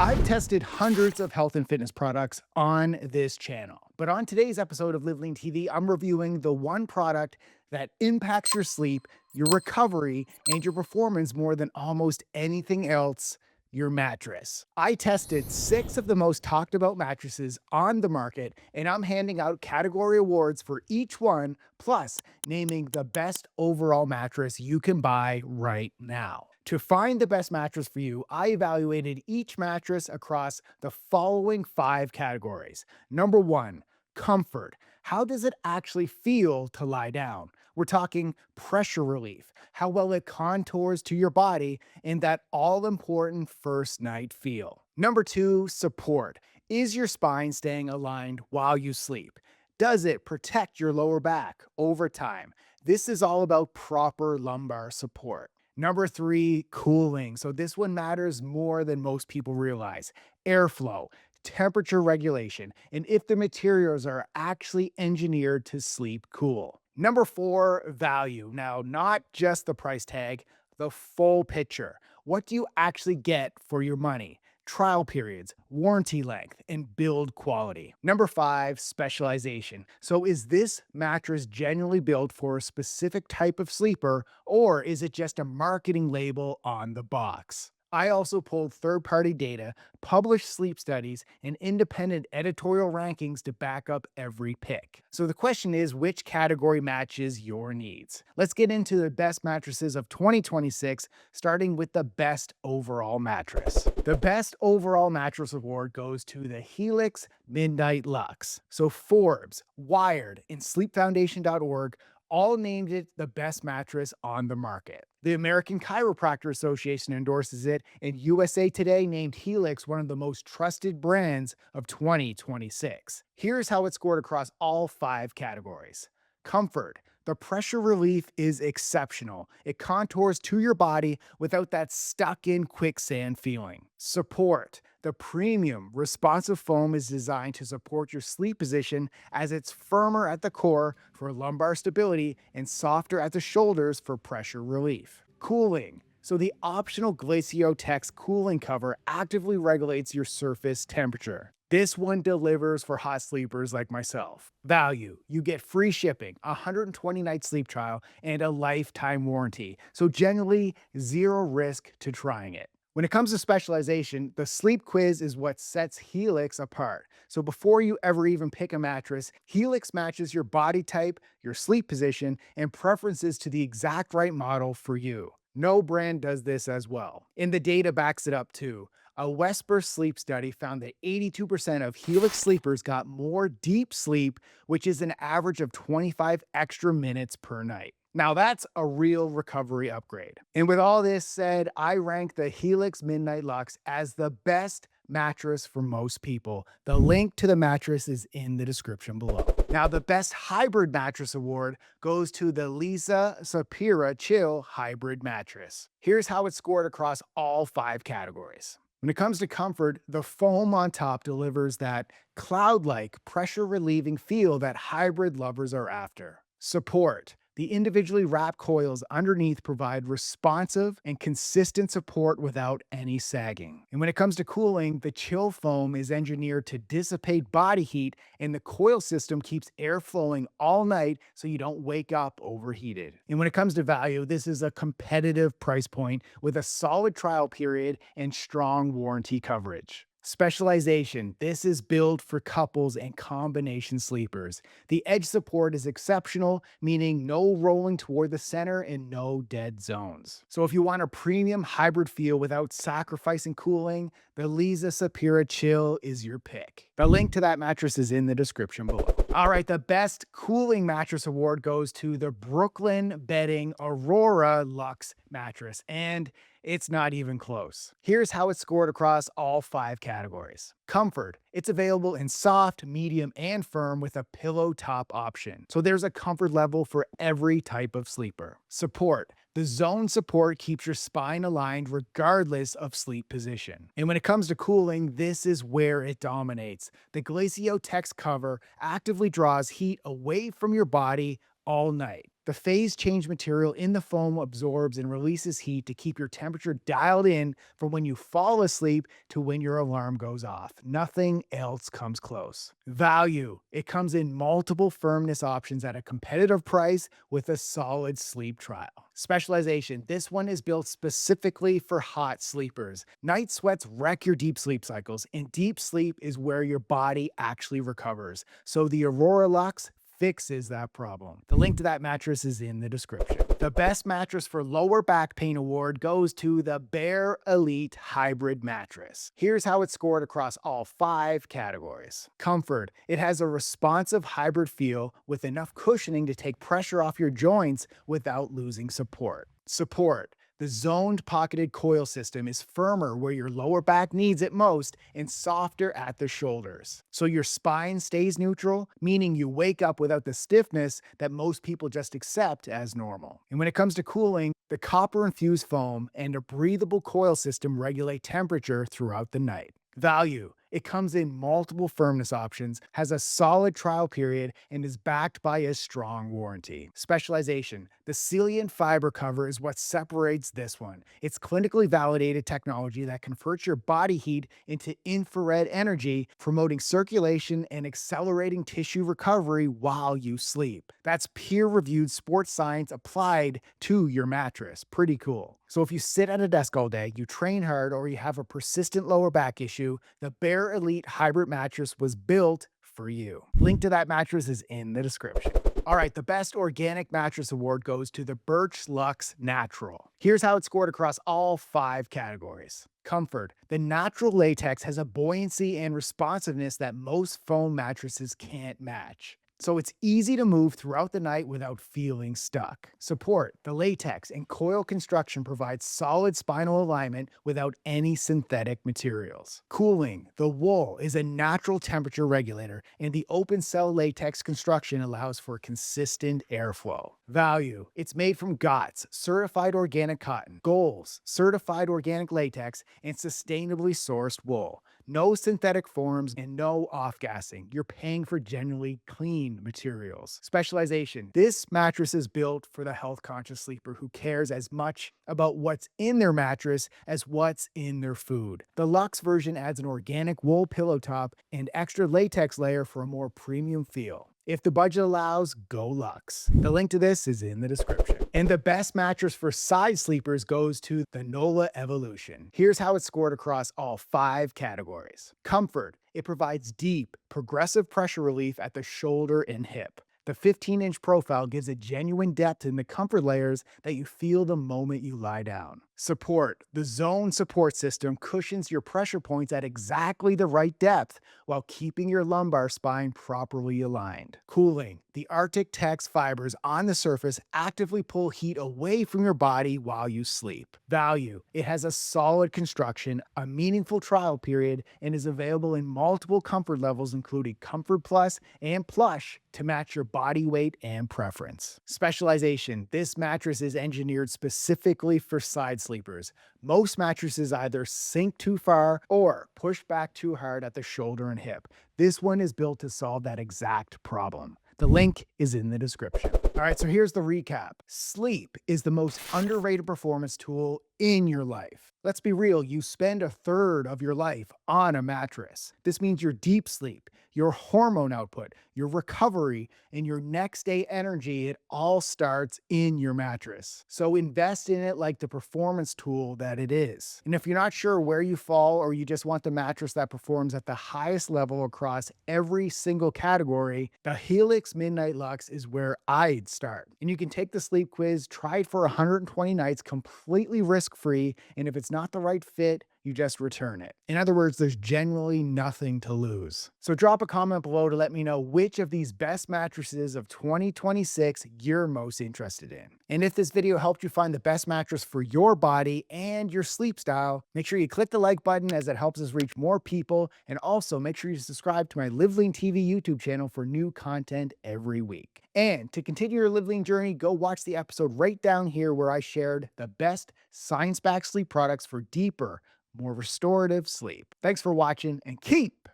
I've tested hundreds of health and fitness products on this channel, but on today's episode of Live Lean TV, I'm reviewing the one product that impacts your sleep, your recovery, and your performance more than almost anything else: your mattress. I tested 6 of the most talked about mattresses on the market, and I'm handing out category awards for each one, plus naming the best overall mattress you can buy right now. To find the best mattress for you, I evaluated each mattress across the following 5 categories. Number 1, comfort. How does it actually feel to lie down? We're talking pressure relief, how well it contours to your body, and that all important first night feel. Number 2, support. Is your spine staying aligned while you sleep? Does it protect your lower back over time? This is all about proper lumbar support. Number 3, cooling. So this one matters more than most people realize. Airflow, temperature regulation, and if the materials are actually engineered to sleep cool. Number 4, value. Now, not just the price tag, the full picture. What do you actually get for your money? Trial periods, warranty length, and build quality. Number 5, specialization. So is this mattress genuinely built for a specific type of sleeper, or is it just a marketing label on the box? I also pulled third-party data, published sleep studies, and independent editorial rankings to back up every pick. So the question is, which category matches your needs? Let's get into the best mattresses of 2026, starting with the best overall mattress. The best overall mattress award goes to the Helix Midnight Luxe. So Forbes, Wired, and sleepfoundation.org all named it the best mattress on the market. The American Chiropractic Association endorses it, and USA Today named Helix one of the most trusted brands of 2026. Here's how it scored across all 5 categories. Comfort. The pressure relief is exceptional. It contours to your body without that stuck-in quicksand feeling. Support. The premium responsive foam is designed to support your sleep position, as it's firmer at the core for lumbar stability and softer at the shoulders for pressure relief. Cooling. So the optional Glaciotex cooling cover actively regulates your surface temperature. This one delivers for hot sleepers like myself. Value. You get free shipping, a 120-night sleep trial, and a lifetime warranty. So generally, zero risk to trying it. When it comes to specialization, the sleep quiz is what sets Helix apart. So before you ever even pick a mattress, Helix matches your body type, your sleep position, and preferences to the exact right model for you. No brand does this as well. And the data backs it up too. A Wesper sleep study found that 82% of Helix sleepers got more deep sleep, which is an average of 25 extra minutes per night. Now that's a real recovery upgrade. And with all this said, I rank the Helix Midnight Luxe as the best mattress for most people. The link to the mattress is in the description below. Now, the best hybrid mattress award goes to the Leesa Sapira Chill Hybrid Mattress. Here's how it scored across all 5 categories. When it comes to comfort, the foam on top delivers that cloud-like, pressure-relieving feel that hybrid lovers are after. Support. The individually wrapped coils underneath provide responsive and consistent support without any sagging. And when it comes to cooling, the chill foam is engineered to dissipate body heat, and the coil system keeps air flowing all night so you don't wake up overheated. And when it comes to value, this is a competitive price point with a solid trial period and strong warranty coverage. Specialization. This is built for couples and combination sleepers. The edge support is exceptional, meaning no rolling toward the center and no dead zones. So if you want a premium hybrid feel without sacrificing cooling, the Leesa Sapira Chill is your pick. The link to that mattress is in the description below. All right, the best cooling mattress award goes to the Brooklyn Bedding Aurora Luxe mattress, and it's not even close. Here's how it scored across all 5 categories. Comfort. It's available in soft, medium, and firm with a pillow top option. So there's a comfort level for every type of sleeper. Support. The zone support keeps your spine aligned regardless of sleep position. And when it comes to cooling, this is where it dominates. The Glaciotex cover actively draws heat away from your body all night. The phase change material in the foam absorbs and releases heat to keep your temperature dialed in from when you fall asleep to when your alarm goes off. Nothing else comes close. Value. It comes in multiple firmness options at a competitive price with a solid sleep trial. Specialization. This one is built specifically for hot sleepers. Night sweats wreck your deep sleep cycles, and deep sleep is where your body actually recovers. So the Aurora Luxe fixes that problem. The link to that mattress is in the description. The best mattress for lower back pain award goes to the Bear Elite Hybrid Mattress. Here's how it's scored across all 5 categories. Comfort. It has a responsive hybrid feel with enough cushioning to take pressure off your joints without losing support. Support. The zoned pocketed coil system is firmer where your lower back needs it most and softer at the shoulders. So your spine stays neutral, meaning you wake up without the stiffness that most people just accept as normal. And when it comes to cooling, the copper-infused foam and a breathable coil system regulate temperature throughout the night. Value. It comes in multiple firmness options, has a solid trial period, and is backed by a strong warranty. Specialization. The Celian fiber cover is what separates this one. It's clinically validated technology that converts your body heat into infrared energy, promoting circulation and accelerating tissue recovery while you sleep. That's peer-reviewed sports science applied to your mattress. Pretty cool. So if you sit at a desk all day, you train hard, or you have a persistent lower back issue, the Bear Elite Hybrid Mattress was built for you. Link to that mattress is in the description. All right, the best organic mattress award goes to the Birch Luxe Natural. Here's how it scored across all 5 categories. Comfort. The natural latex has a buoyancy and responsiveness that most foam mattresses can't match. So it's easy to move throughout the night without feeling stuck. Support. The latex and coil construction provides solid spinal alignment without any synthetic materials. Cooling. The wool is a natural temperature regulator, and the open cell latex construction allows for consistent airflow. Value. It's made from GOTS, certified organic cotton, Goals, certified organic latex, and sustainably sourced wool. No synthetic forms and no off-gassing. You're paying for genuinely clean materials. Specialization. This mattress is built for the health-conscious sleeper who cares as much about what's in their mattress as what's in their food. The Luxe version adds an organic wool pillow top and extra latex layer for a more premium feel. If the budget allows, go Luxe. The link to this is in the description. And the best mattress for side sleepers goes to the Nolah Evolution. Here's how it's scored across all 5 categories. Comfort. It provides deep, progressive pressure relief at the shoulder and hip. The 15-inch profile gives a genuine depth in the comfort layers that you feel the moment you lie down. Support. The Zone support system cushions your pressure points at exactly the right depth while keeping your lumbar spine properly aligned. Cooling. The Arctic Tex fibers on the surface actively pull heat away from your body while you sleep. Value. It has a solid construction, a meaningful trial period, and is available in multiple comfort levels including Comfort Plus and Plush to match your body weight and preference. Specialization. This mattress is engineered specifically for side sleepers. Most mattresses either sink too far or push back too hard at the shoulder and hip. This one is built to solve that exact problem. The link is in the description. All right, so here's the recap. Sleep is the most underrated performance tool in your life. Let's be real, you spend a third of your life on a mattress. This means your deep sleep, your hormone output, your recovery, and your next day energy, it all starts in your mattress. So invest in it like the performance tool that it is. And if you're not sure where you fall, or you just want the mattress that performs at the highest level across every single category, the Helix Midnight Luxe is where I'd start. And you can take the sleep quiz, try it for 120 nights completely risk-free, and if it's not the right fit, you just return it. In other words, there's generally nothing to lose. So drop a comment below to let me know which of these best mattresses of 2026 you're most interested in. And if this video helped you find the best mattress for your body and your sleep style, make sure you click the like button as it helps us reach more people. And also make sure you subscribe to my Live Lean TV YouTube channel for new content every week. And to continue your Live Lean journey, go watch the episode right down here where I shared the best science-backed sleep products for deeper, more restorative sleep. Thanks for watching and keep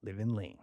living lean.